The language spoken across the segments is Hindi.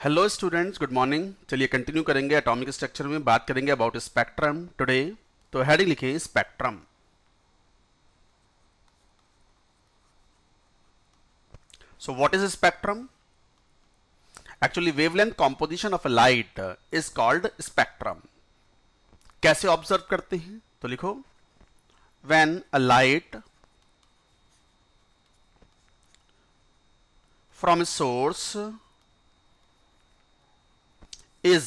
Hello students, good morning. चलिए कंटिन्यू करेंगे एटॉमिक स्ट्रक्चर में, बात करेंगे अबाउट स्पेक्ट्रम टुडे। तो हेडिंग लिखिए spectrum. So what is spectrum? Actually wavelength composition of a light is called spectrum. कैसे ऑब्जर्व करते हैं? तो लिखो when a light from source is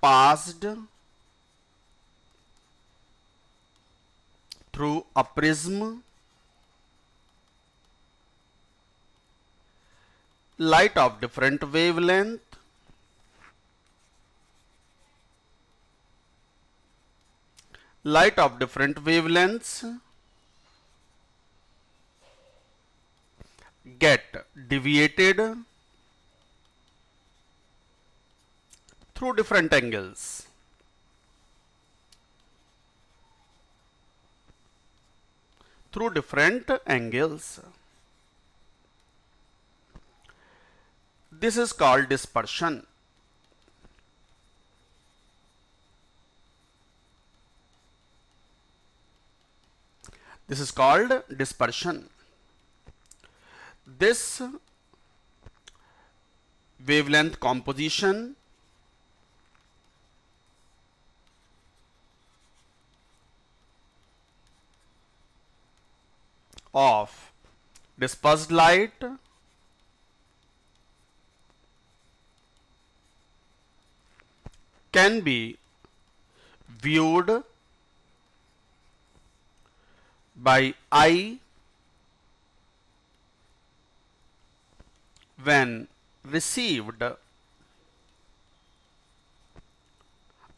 passed through a prism, light of different wavelength light of different wavelengths get deviated through different angles. Through different angles. This is called dispersion. This is called dispersion. This wavelength composition of dispersed light can be viewed by eye when received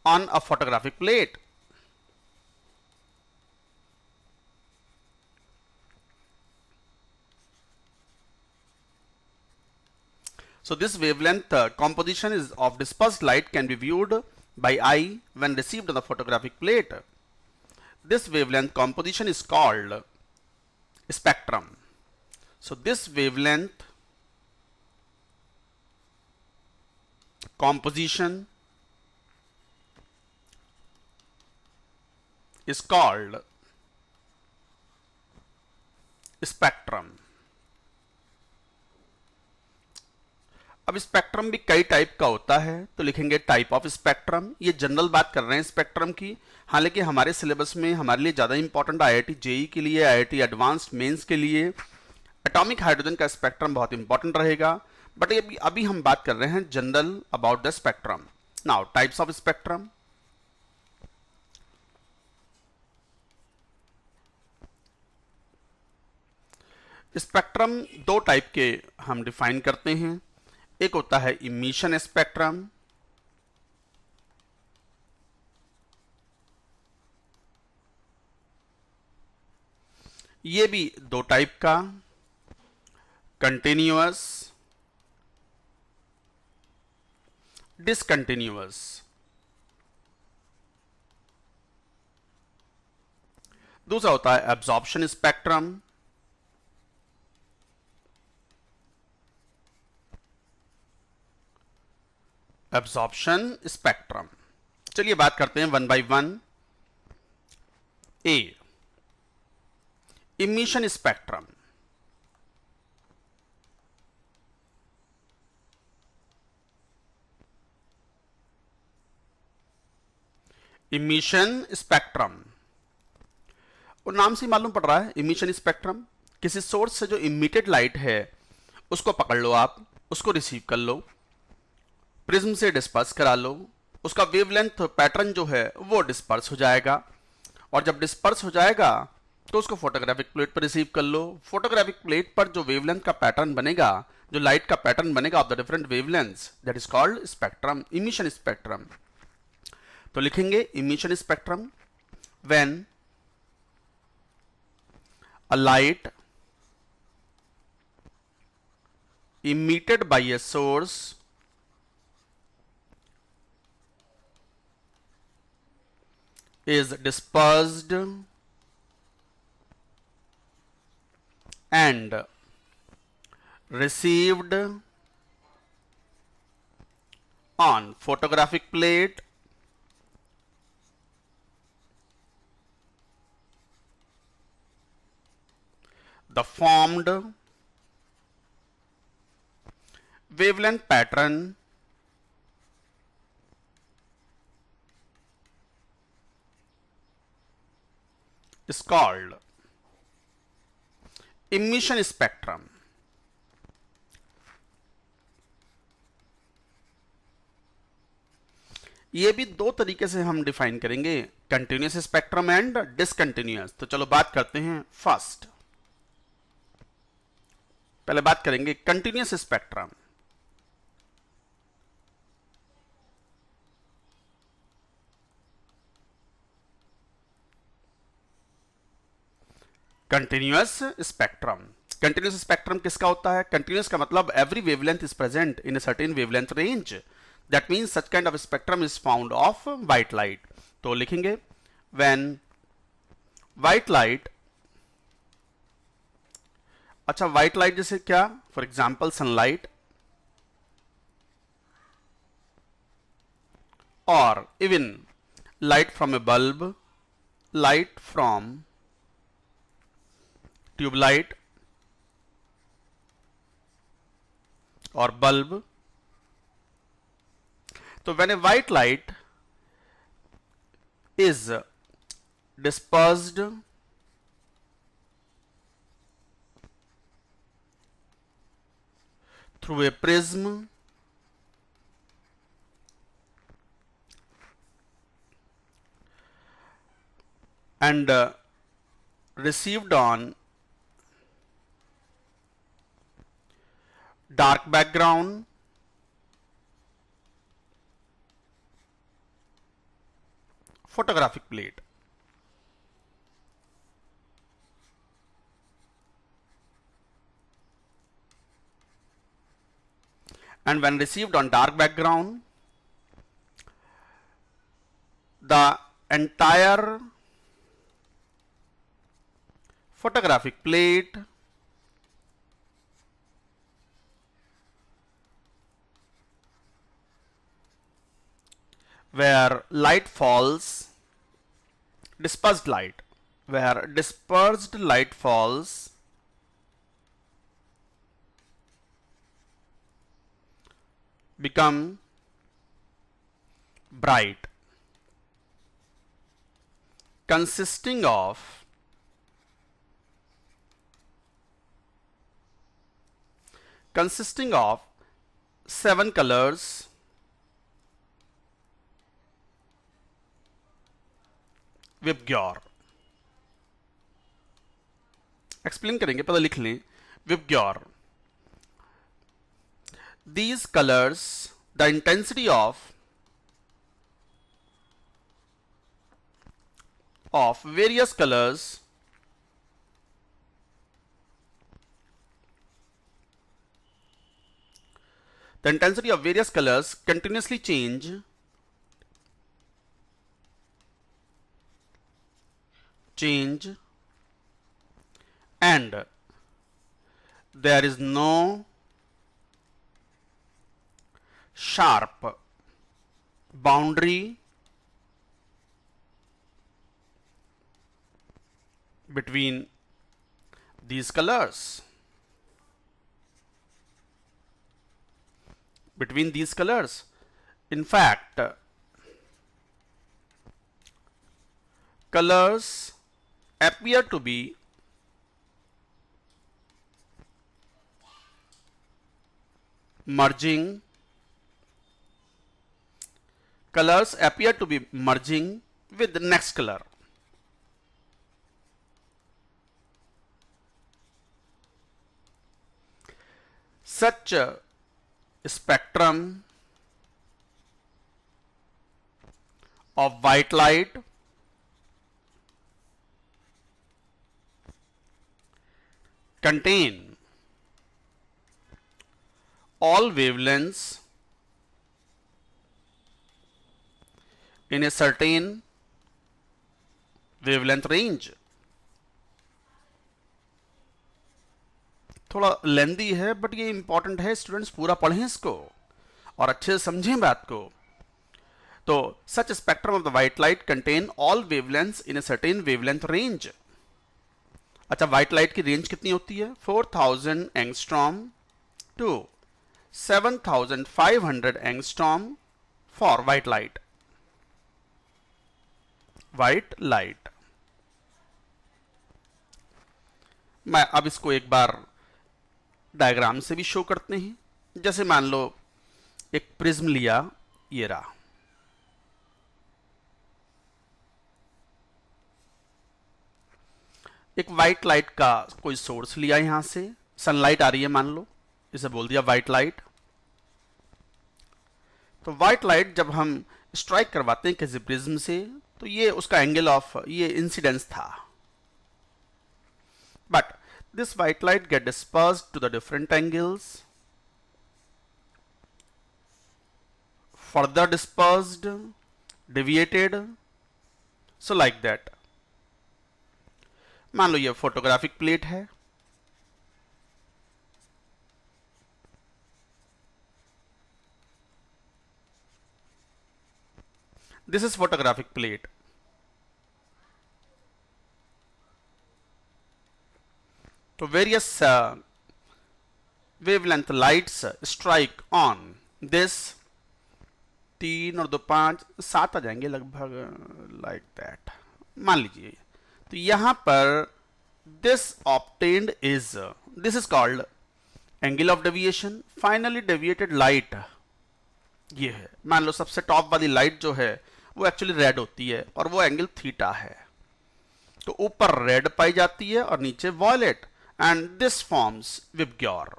on a photographic plate. So this wavelength composition is of dispersed light can be viewed by eye when received on the photographic plate. This wavelength composition is called spectrum. So this wavelength composition is called spectrum. अब स्पेक्ट्रम भी कई टाइप का होता है, तो लिखेंगे टाइप ऑफ स्पेक्ट्रम। ये जनरल बात कर रहे हैं स्पेक्ट्रम की, हालांकि हमारे सिलेबस में हमारे लिए ज़्यादा इंपॉर्टेंट आईआईटी जेई के लिए, आईआईटी एडवांस्ड मेंस के लिए एटॉमिक हाइड्रोजन का स्पेक्ट्रम बहुत इंपॉर्टेंट रहेगा। बट अभी हम बात कर रहे हैं general about the spectrum. Now types of spectrum. Spectrum दो टाइप के हम डिफाइन करते हैं। एक होता है इमिशन स्पेक्ट्रम, ये भी दो टाइप का, कंटिन्यूअस, डिसकंटिन्यूअस। दूसरा होता है एब्जॉर्प्शन स्पेक्ट्रम, एब्जॉर्प्शन स्पेक्ट्रम। चलिए बात करते हैं one by one. A, emission spectrum. Emission spectrum और नाम से मालूम पड़ रहा है, इमिशन स्पेक्ट्रम किसी सोर्स से जो इमिटेड लाइट है उसको पकड़ लो, आप उसको रिसीव कर लो, प्रिज्म से डिस्पर्स करा लो, उसका वेवलेंथ पैटर्न जो है वो डिस्पर्स हो जाएगा, और जब डिस्पर्स हो जाएगा तो उसको फोटोग्राफिक प्लेट पर रिसीव कर लो। फोटोग्राफिक प्लेट पर जो वेवलेंथ का पैटर्न बनेगा, जो लाइट का पैटर्न बनेगा of the different wavelengths, that is called spectrum, emission spectrum. तो लिखेंगे emission spectrum when a light emitted by a source is dispersed and received on photographic plate the formed wavelength pattern is called emission spectrum. ये भी दो तरीके से हम डिफाइन करेंगे, कंटिन्यूस स्पेक्ट्रम एंड डिसकंटिन्यूस। तो चलो बात करते हैं फर्स्ट, पहले बात करेंगे continuous spectrum. Continuous spectrum, continuous spectrum किसका होता है? कंटिन्यूस का मतलब every wavelength is present in a certain wavelength range, that means such kind of spectrum is found of white light. तो लिखेंगे व्हेन व्हाइट लाइट, अच्छा व्हाइट लाइट जैसे क्या? फॉर एग्जाम्पल सनलाइट और even light from a bulb, light from tubelight और बल्ब। तो when a white light is dispersed through a prism and received on dark background, photographic plate. And when received on dark background, the entire photographic plate where light falls, dispersed light, where dispersed light falls, become bright, consisting of seven colors VIBGYOR. Explain करेंगे, पहले लिख लें VIBGYOR. These colors, the intensity of various colors continuously change and there is no sharp boundary between these colors. In fact, colors appear to be merging with the next color. Such a spectrum of white light contain all wavelengths in a certain wavelength range. थोड़ा लेंदी है बट ये इंपॉर्टेंट है, स्टूडेंट्स पूरा पढ़ें इसको। और अच्छे से समझें बात को, तो सच spectrum of the white light contain all wavelengths in a certain wavelength range. अच्छा, व्हाइट लाइट की रेंज कितनी होती है? 4000 angstrom to 7500 angstrom for white light. White light, मैं अब इसको एक बार डायग्राम से भी शो करते हैं। जैसे मान लो एक प्रिज्म लिया, ये रहा, एक व्हाइट लाइट का कोई सोर्स लिया, यहां से सनलाइट आ रही है, मान लो इसे बोल दिया व्हाइट लाइट। तो व्हाइट लाइट जब हम स्ट्राइक करवाते हैं किसी प्रिज्म से, तो ये उसका एंगल ऑफ ये इंसिडेंस था। But this white light get dispersed to the different angles, further dispersed, deviated, so like that। मान लो ये फोटोग्राफिक प्लेट है, दिस इज फोटोग्राफिक प्लेट। तो various wavelength lights strike on this, 3 और 2 5 7 आ जाएंगे लगभग, लाइक दैट मान लीजिए। तो यहां पर this obtained is, this is called angle of deviation. Finally deviated light ये है। मान लो सबसे टॉप वाली लाइट जो है वो एक्चुअली रेड होती है और वो एंगल थीटा है, तो ऊपर रेड पाई जाती है और नीचे violet, and this forms VIBGYOR.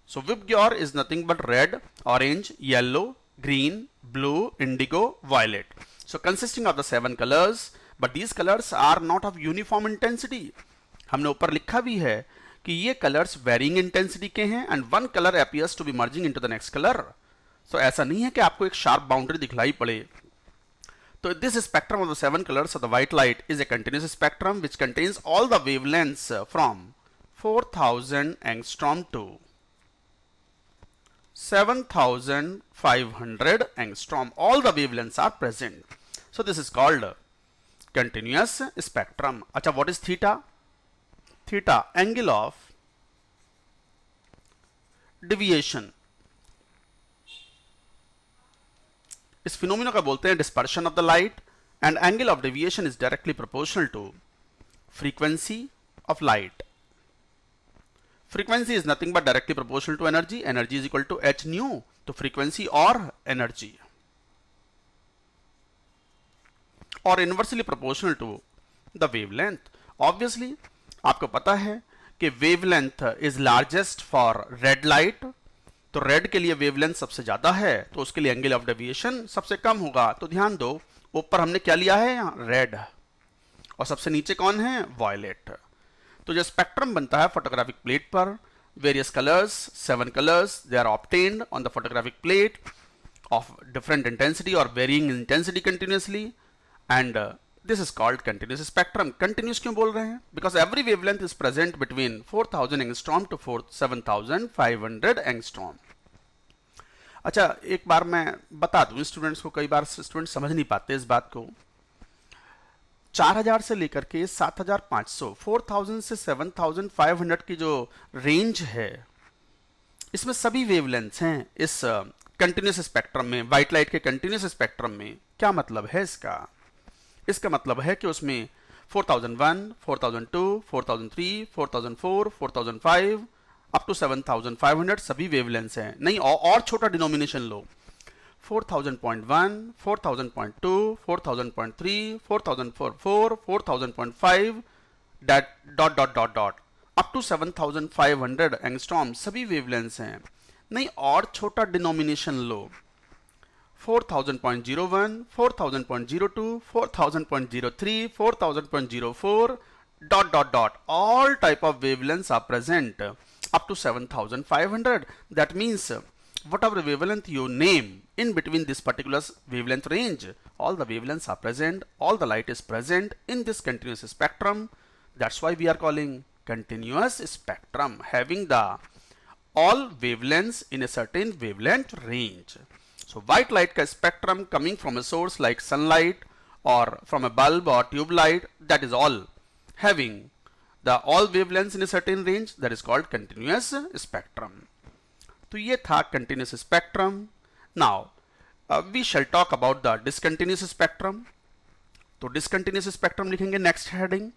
So VIBGYOR is nothing but red, orange, yellow, green, blue, indigo, violet. So consisting of the 7 colors, but these colors are not of uniform intensity. हमने ऊपर लिखा भी है कि ये colors varying intensity के हैं, and one color appears to be merging into the next color. So ऐसा नहीं है कि आपको एक sharp boundary दिखलाई पड़े। तो this spectrum of the 7 colors of the white light is a continuous spectrum which contains all the wavelengths from 4000 angstrom to 7500 angstrom. All the wavelengths are present. So this is called continuous spectrum. Acha, what is theta? Theta, angle of deviation. इस फिनोमिना का बोलते हैं dispersion of the light, and angle of deviation is directly proportional to frequency of light. Frequency is nothing but directly proportional to energy. Energy is equal to h nu, तो frequency और energy, और inversely proportional to the wavelength. Obviously आपको पता है कि wavelength is largest for red light, तो red के लिए wavelength सबसे ज्यादा है, तो उसके लिए angle of deviation सबसे कम होगा। तो ध्यान दो, ऊपर हमने क्या लिया है यहाँ red, और सबसे नीचे कौन है? violet। तो जो स्पेक्ट्रम बनता है फोटोग्राफिक प्लेट पर, various colours, 7 colours, they are obtained on the photographic plate of different intensity और varying intensity continuously, and this is called continuous spectrum. Continuous क्यों बोल रहे हैं? Because every wavelength is present between 4000 angstrom to 7500 angstrom. अच्छा, एक बार मैं बता दूं स्टूडेंट्स को, कई बार स्टूडेंट समझ नहीं पाते इस बात को। 4000 से लेकर के 7500, 4000 से 7500 की जो रेंज है, इसमें सभी वेवलेंथ्स हैं इस कंटिन्यूस स्पेक्ट्रम में, व्हाइट लाइट के कंटिन्यूस स्पेक्ट्रम में। क्या मतलब है इसका? इसका मतलब है कि उसमें 4001, 4002, 4003, 4004, 4005 अप टू 7500 सभी वेवलेंथ्स हैं। नहीं, और छोटा डिनोमिनेशन लो, 4000.1, 4000.2, 4000.3, 4004, 4000.5 dot dot dot dot up to 7500 angstrom सभी वेवलेंथ्स हैं। नहीं, और छोटा डिनोमिनेशन लो, 4000.01, 4000.02, 4000.03, 4000.04 dot dot dot, all type of wavelengths are present up to 7500. That means whatever wavelength you name in between this particular wavelength range, all the wavelengths are present, all the light is present in this continuous spectrum. That's why we are calling continuous spectrum, having the all wavelengths in a certain wavelength range. So white light का spectrum coming from a source like sunlight or from a bulb or tube light, that is all having the all wavelengths in a certain range, that is called continuous spectrum. तो ये था continuous spectrum. Now we shall talk about the discontinuous spectrum. तो discontinuous spectrum लिखेंगे next heading.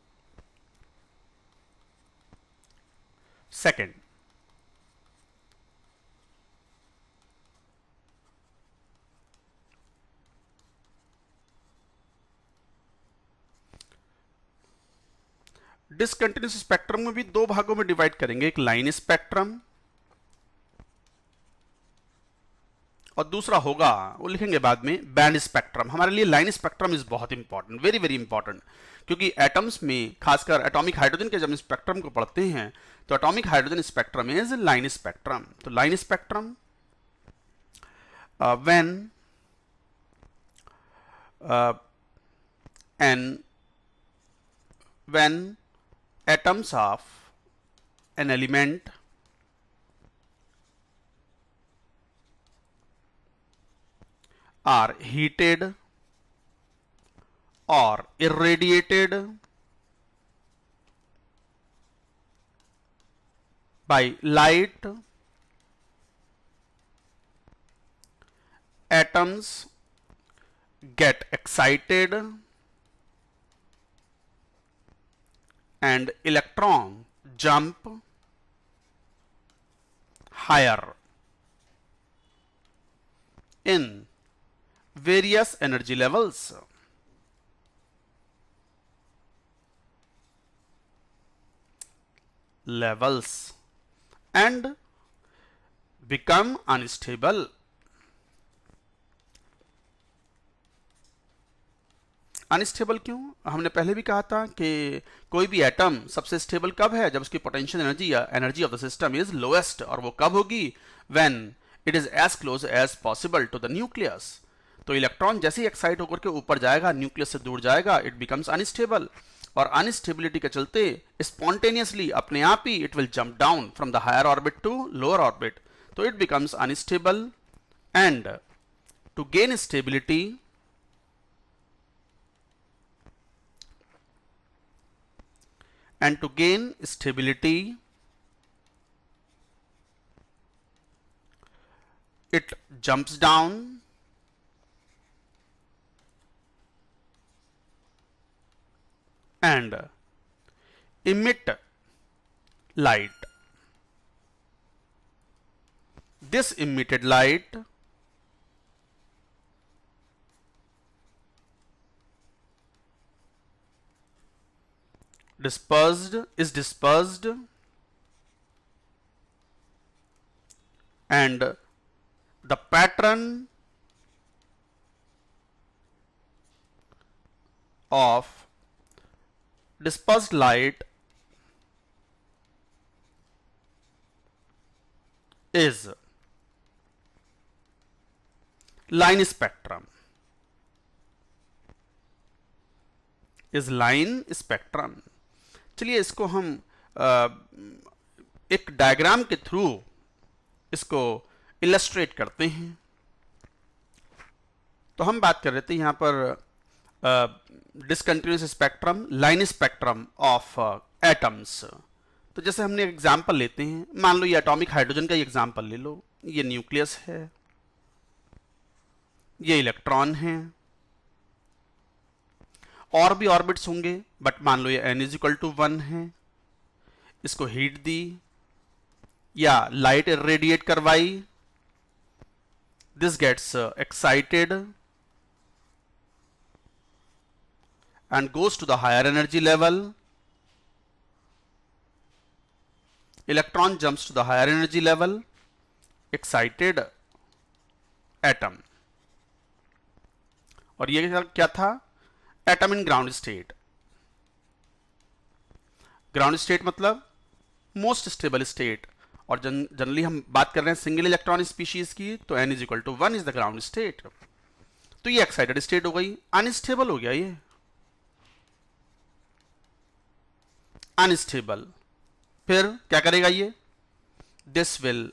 Second, discontinuous spectrum में भी दो भागों में डिवाइड करेंगे, एक लाइन स्पेक्ट्रम और दूसरा होगा, वो लिखेंगे बाद में, बैंड स्पेक्ट्रम. हमारे लिए लाइन स्पेक्ट्रम इज बहुत इंपॉर्टेंट, वेरी वेरी इंपॉर्टेंट, क्योंकि एटम्स में खासकर एटॉमिक हाइड्रोजन के जब हम स्पेक्ट्रम को पढ़ते हैं तो atomic hydrogen spectrum is line spectrum. तो line spectrum when when atoms of an element are heated or irradiated by light, atoms get excited and electron jump higher in various energy levels. And become unstable. Unstable क्यों? हमने पहले भी कहा था कि कोई भी एटम सबसे स्टेबल कब है? जब उसकी पोटेंशियल एनर्जी या energy of the system is lowest, और वो कब होगी? When it is as close as possible to the nucleus. तो इलेक्ट्रॉन जैसे ही एक्साइट होकर के ऊपर जाएगा, न्यूक्लियस से दूर जाएगा, इट बिकम्स अनस्टेबल, और अनस्टेबिलिटी के चलते स्पॉन्टेनियसली अपने आप ही it will jump down from the higher orbit to lower orbit. तो it becomes unstable, and to gain stability it jumps down and emit light. This emitted light is dispersed and the pattern of dispersed light is line spectrum. चलिए इसको हम एक डायग्राम के थ्रू इसको इलस्ट्रेट करते हैं. तो हम बात कर रहे थे यहां पर discontinuous spectrum, line spectrum of atoms. तो जैसे हमने एग्जांपल लेते हैं, मान लो ये एटॉमिक हाइड्रोजन का ही एग्जांपल ले लो. ये न्यूक्लियस है, ये इलेक्ट्रॉन है, और भी ऑर्बिट्स होंगे, बट मान लो ये n=1 है. इसको हीट दी या लाइट रेडिएट करवाई, this gets excited and goes to the higher energy level. Electron jumps to the higher energy level, excited atom. और ये क्या था? Atom in ground state. Ground state मतलब मोस्ट स्टेबल स्टेट, और जनरली हम बात कर रहे हैं सिंगल इलेक्ट्रॉन स्पीशीज की, तो n is equal to 1 is the ground state. तो ये एक्साइटेड स्टेट हो गई, अनस्टेबल हो गया ये, अनस्टेबल। फिर क्या करेगा ये, this will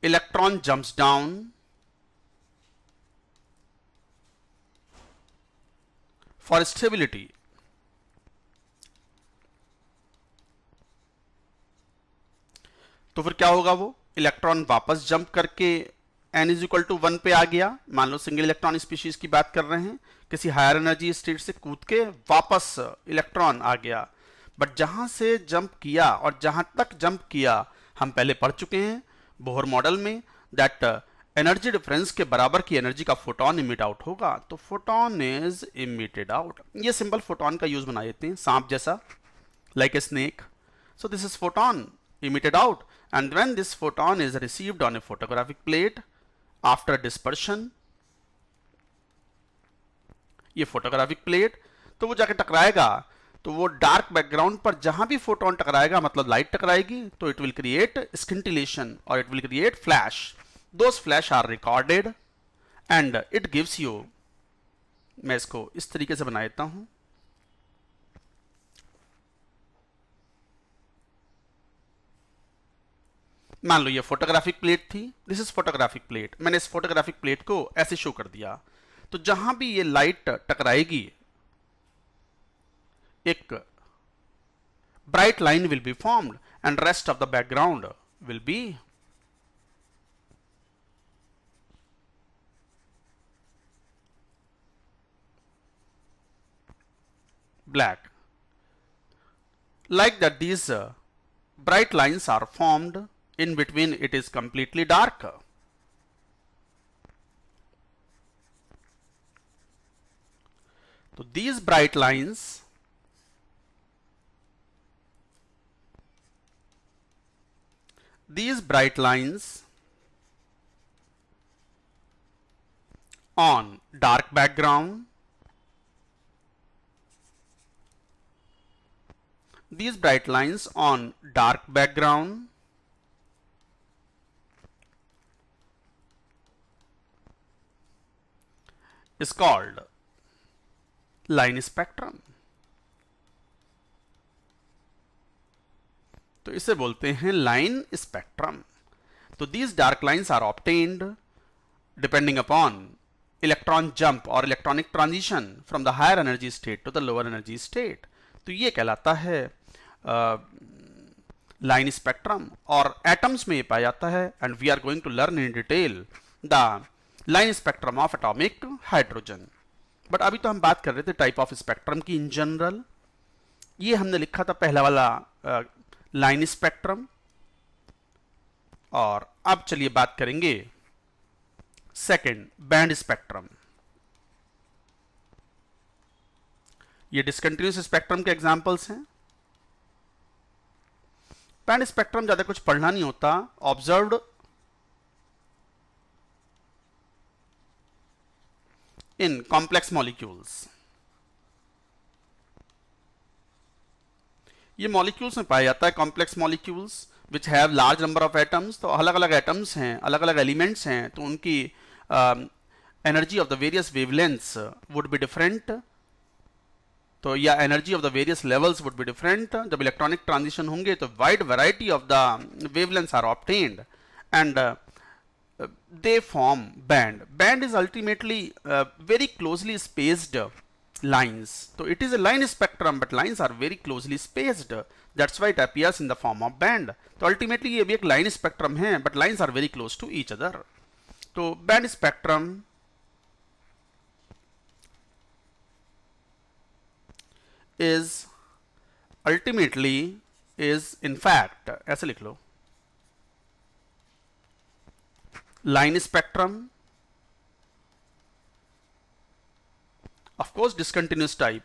electron jumps down for stability. तो फिर क्या होगा, वो इलेक्ट्रॉन वापस जंप करके n इज इक्वल टू 1 पे आ गया। मान लो सिंगल इलेक्ट्रॉन स्पीशीज की बात कर रहे हैं, किसी हायर एनर्जी स्टेट से कूद के वापस इलेक्ट्रॉन आ गया। बट जहां से जंप किया और जहां तक जंप किया हम पहले पढ़ चुके हैं बोहर मॉडल में, दैट एनर्जी डिफरेंस के बराबर की एनर्जी का फोटोन इमिट आउट होगा। तो फोटोन इज इमिटेड आउट। ये सिंपल फोटोन का यूज बना देते हैं, सांप जैसा, like a snake. So this is photon emitted out, and when this photon is received on a photographic plate after dispersion, ये फोटोग्राफिक प्लेट, तो वो जाके टकराएगा, तो वो डार्क बैकग्राउंड पर जहां भी फोटोन टकराएगा, मतलब लाइट टकराएगी, तो इट विल क्रिएट स्किंटिलेशन और it will create flash. Those flash are recorded and it gives you, मैं इसको इस तरीके से बना देता हूं, मान लो ये फोटोग्राफिक प्लेट थी, दिस इज फोटोग्राफिक प्लेट। मैंने इस फोटोग्राफिक प्लेट को ऐसे शो कर दिया, तो जहां भी ये लाइट टकराएगी एक bright line will be formed and rest of the background will be black. Like that, these bright lines are formed, in between it is completely dark. So these bright lines on dark background, these bright lines on dark background is called line spectrum. तो इसे बोलते हैं लाइन स्पेक्ट्रम। तो these dark lines are obtained depending upon electron jump or electronic transition from the higher energy state to the lower energy state. तो ये कहलाता है लाइन स्पेक्ट्रम और एटम्स में ये पाया जाता है। And we are going to learn in detail the line spectrum of atomic hydrogen. But अभी तो हम बात कर रहे थे टाइप ऑफ स्पेक्ट्रम की इन जनरल। ये हमने लिखा था पहला वाला लाइन स्पेक्ट्रम, और अब चलिए बात करेंगे सेकंड बैंड स्पेक्ट्रम। ये डिसकंटिन्यूअस स्पेक्ट्रम के एग्जांपल्स हैं। बैंड स्पेक्ट्रम ज्यादा कुछ पढ़ना नहीं होता, ऑब्जर्व्ड इन कॉम्प्लेक्स मॉलिक्यूल्स। ये मॉलिक्यूल्स में पाया जाता है, complex molecules which have large number of atoms. तो अलग अलग एटम्स हैं, अलग अलग एलिमेंट्स हैं, तो उनकी energy of the various wavelengths would be different. तो या energy of the various levels would be different. जब इलेक्ट्रॉनिक ट्रांजिशन होंगे तो wide variety of the wavelengths are obtained and they form band. Band is ultimately very closely spaced lines. So it is a line spectrum, but lines are very closely spaced. That's why it appears in the form of band. तो ultimately ये भी एक line spectrum है, but lines are very close to each other. तो band spectrum is ultimately is in fact, ऐसे लिख लो, line spectrum, of course discontinuous type,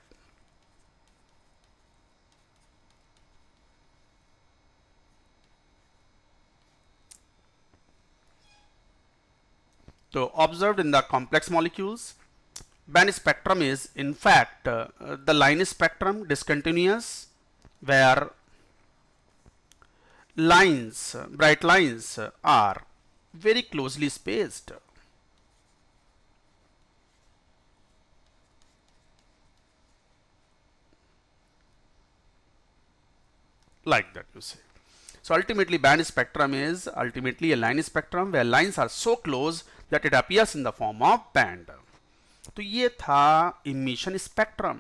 so observed in the complex molecules. Band spectrum is in fact the line spectrum, discontinuous, where lines, bright lines are very closely spaced. Like that, you say. So ultimately band spectrum is ultimately a line spectrum where lines are so close that it appears in the form of band. तो ये था इमिशन स्पेक्ट्रम.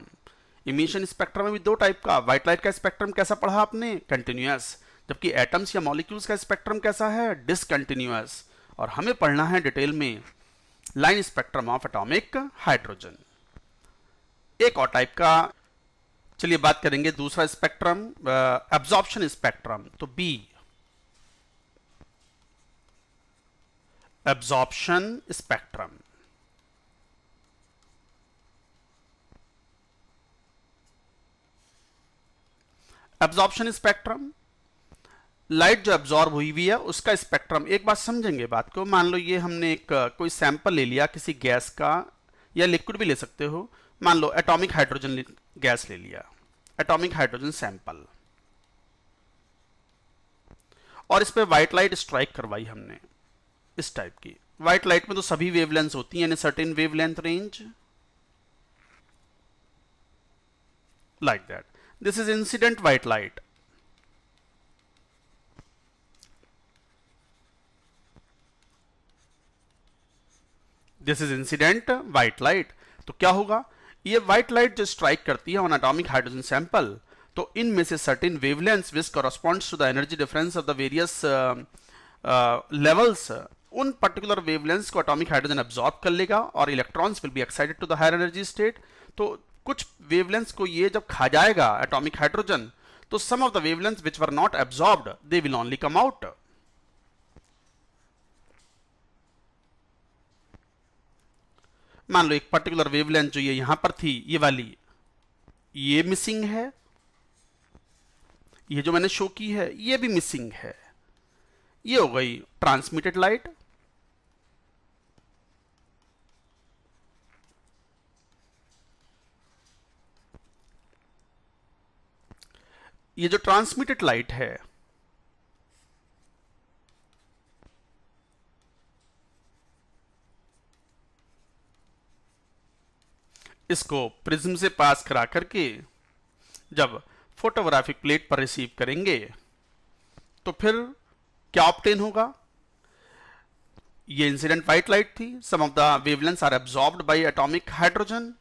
इमिशन स्पेक्ट्रम में भी दो टाइप का. व्हाइट लाइट का स्पेक्ट्रम कैसा पढ़ा आपने? कंटिन्यूअस. जबकि एटम्स या मॉलिक्यूल्स का स्पेक्ट्रम कैसा है? डिसकंटिन्यूअस. और हमें पढ़ना है डिटेल में line spectrum of atomic hydrogen. एक और टाइप का, चलिए बात करेंगे दूसरा स्पेक्ट्रम, एब्जॉर्प्शन स्पेक्ट्रम. तो B, absorption spectrum. Absorption spectrum, light जो एब्जॉर्ब हुई हुई है उसका स्पेक्ट्रम. एक बात समझेंगे बात को. मान लो ये हमने एक कोई सैंपल ले लिया किसी गैस का, या लिक्विड भी ले सकते हो. मान लो एटॉमिक हाइड्रोजन गैस ले लिया, एटॉमिक हाइड्रोजन सैंपल, और इस पे व्हाइट लाइट स्ट्राइक करवाई हमने इस टाइप की. व्हाइट लाइट में तो सभी वेवलेंथ होती हैं, certain wavelength range, like that. This is incident white light. This is incident white light. तो क्या होगा? ये व्हाइट लाइट जो स्ट्राइक करती है ऑन एटॉमिक हाइड्रोजन सैंपल, तो इनमें से certain wavelengths which corresponds to the energy difference of the various levels, उन पर्टिकुलर वेवलेंथ्स को एटॉमिक हाइड्रोजन एब्जॉर्ब कर लेगा और electrons will be excited to the higher energy state. तो कुछ वेवलेंथ्स को ये जब खा जाएगा एटॉमिक हाइड्रोजन, तो some of the wavelengths which were not absorbed they will only come out. मान लो एक पर्टिकुलर वेवलेंथ जो ये यहां पर थी, ये वाली, ये मिसिंग है. ये जो मैंने शो की है ये भी मिसिंग है. ये हो गई ट्रांसमिटेड लाइट. ये जो ट्रांसमिटेड लाइट है, इसको प्रिज्म से पास करा करके जब फोटोग्राफिक प्लेट पर रिसीव करेंगे तो फिर क्या ऑब्टेन होगा? ये इंसिडेंट व्हाइट लाइट थी. Some of the wavelengths are absorbed by atomic hydrogen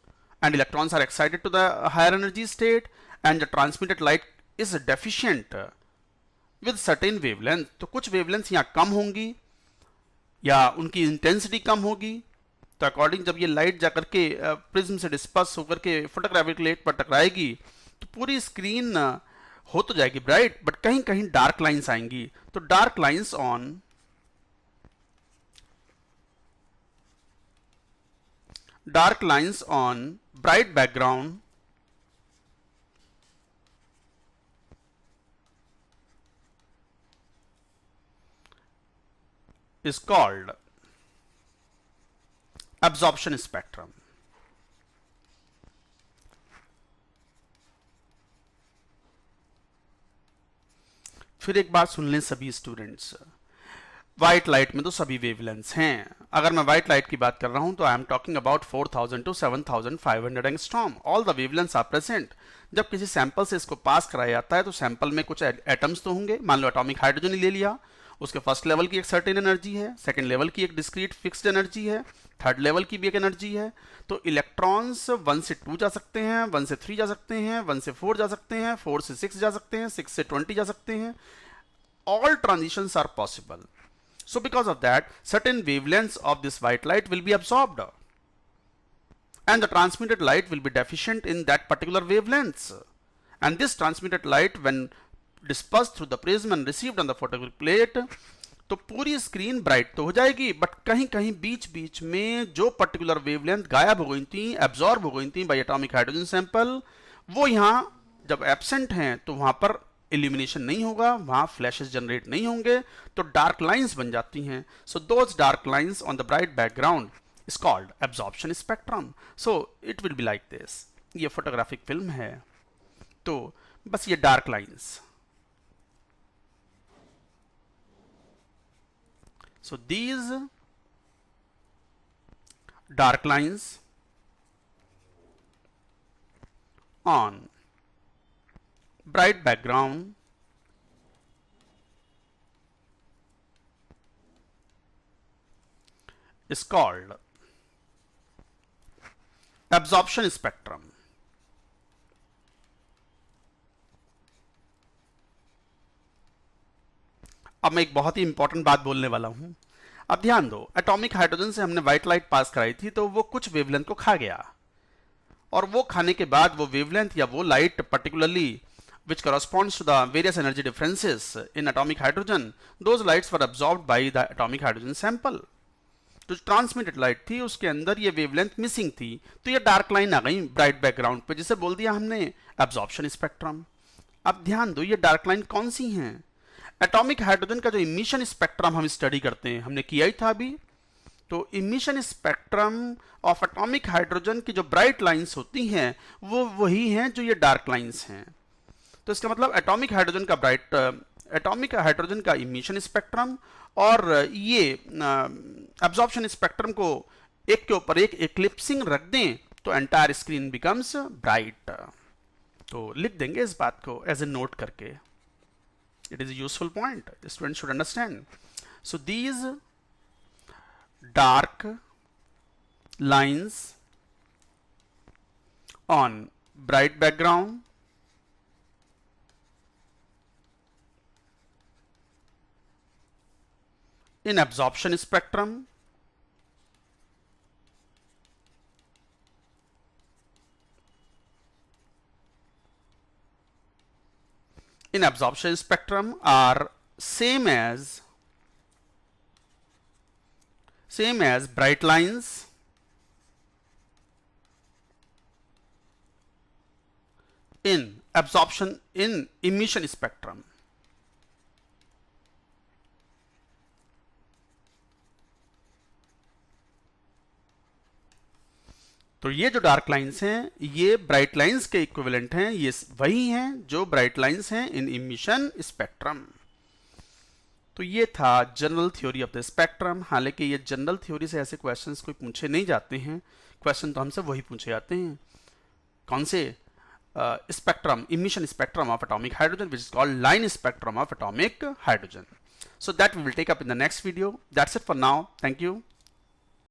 and electrons are excited to the higher energy state, and the transmitted light is deficient with certain wavelength. तो कुछ वेवलेंथ्स यहां कम होंगी या उनकी इंटेंसिटी कम होगी. तो अकॉर्डिंग जब ये लाइट जाकर के प्रिज्म से डिस्पर्स होकर के फोटोग्राफिक प्लेट पर टकराएगी तो पूरी स्क्रीन हो तो जाएगी ब्राइट, बट कहीं कहीं डार्क लाइंस आएंगी. तो dark lines on bright background is called absorption spectrum. फिर एक बात सुन लें सभी स्टूडेंट्स, व्हाइट लाइट में तो सभी वेवलेंथ्स हैं. अगर मैं व्हाइट लाइट की बात कर रहा हूं तो I am talking about 4000 to 7500 angstrom. All the wavelengths are present. जब किसी सैंपल से इसको पास कराया जाता है तो सैंपल में कुछ एटम्स तो होंगे. मान लो एटॉमिक हाइड्रोजन ही ले लिया, उसके फर्स्ट लेवल की एक सर्टेन एनर्जी है, सेकंड लेवल की एक डिस्क्रीट फिक्स्ड एनर्जी है, थर्ड लेवल की भी एक एनर्जी है. तो इलेक्ट्रॉन्स 1 से 2 जा सकते हैं, 1 से 3 जा सकते हैं, 1 से 4 जा सकते हैं, 4 से 6 जा सकते हैं, 6 से 20 जा सकते हैं. All transitions are possible. So because of that, certain wavelengths of this white light will be absorbed, and the transmitted light will be deficient in that particular wavelengths. And this transmitted light, when dispersed through the prism and received on the photographic plate, तो पूरी स्क्रीन ब्राइट तो हो जाएगी, बट कहीं कहीं बीच बीच में जो पर्टिकुलर वेवलेंथ गायब हो गई थी, एब्जॉर्ब हो गई थी बाय एटॉमिक हाइड्रोजन सैंपल, वो यहां जब एब्सेंट हैं तो वहां पर इल्यूमिनेशन नहीं होगा, वहां फ्लैशेस जनरेट नहीं होंगे, तो डार्क लाइंस बन जाती हैं. So those dark lines on the bright background is called absorption spectrum. So it will be like this. ये फोटोग्राफिक फिल्म है, तो बस ये dark lines, So these dark lines on bright background is called absorption spectrum. अब मैं एक बहुत ही इंपॉर्टेंट बात बोलने वाला हूं। अब ध्यान दो, एटॉमिक हाइड्रोजन से हमने व्हाइट लाइट पास कराई थी तो वो कुछ वेवलेंथ को खा गया, और वो खाने के बाद वो वेवलेंथ या वो light particularly which corresponds to the various energy differences in atomic hydrogen, those lights were absorbed by the atomic hydrogen sample. तो जो ट्रांसमिटेड लाइट थी उसके अंदर ये वेवलेंथ मिसिंग थी, तो ये डार्क लाइन आ गई ब्राइट बैकग्राउंड पे, जिसे बोल दिया हमने एब्जॉर्प्शन स्पेक्ट्रम। अब ध्यान दो, ये डार्क लाइन कौन सी हैं? एटॉमिक हाइड्रोजन का जो इमिशन स्पेक्ट्रम हम स्टडी करते हैं, हमने किया ही था अभी। तो emission spectrum of atomic hydrogen की जो ब्राइट लाइंस होती हैं वो वही हैं जो ये डार्क लाइंस हैं। तो इसका मतलब एटॉमिक हाइड्रोजन का इमिशन स्पेक्ट्रम और ये एब्जॉर्प्शन स्पेक्ट्रम को एक के ऊपर एक एक्लिप्सिंग रख दें तो एंटायर स्क्रीन बिकम्स ब्राइट। तो लिख देंगे इस बात को एज ए नोट करके, it is useful point, student should understand. So these dark lines on bright background in absorption spectrum are same as bright lines in emission spectrum. तो ये जो डार्क लाइंस हैं ये ब्राइट लाइंस के इक्विवेलेंट हैं, ये वही हैं जो ब्राइट लाइंस हैं इन इमिशन स्पेक्ट्रम। तो ये था general theory of the spectrum. हालांकि ये जनरल थ्योरी से ऐसे क्वेश्चंस कोई पूछे नहीं जाते हैं, क्वेश्चन तो हमसे वही पूछे जाते हैं, कौन से? Spectrum, emission spectrum of atomic hydrogen, which is called line spectrum of atomic hydrogen. So that we will take up in the next video. That's it for now. Thank you.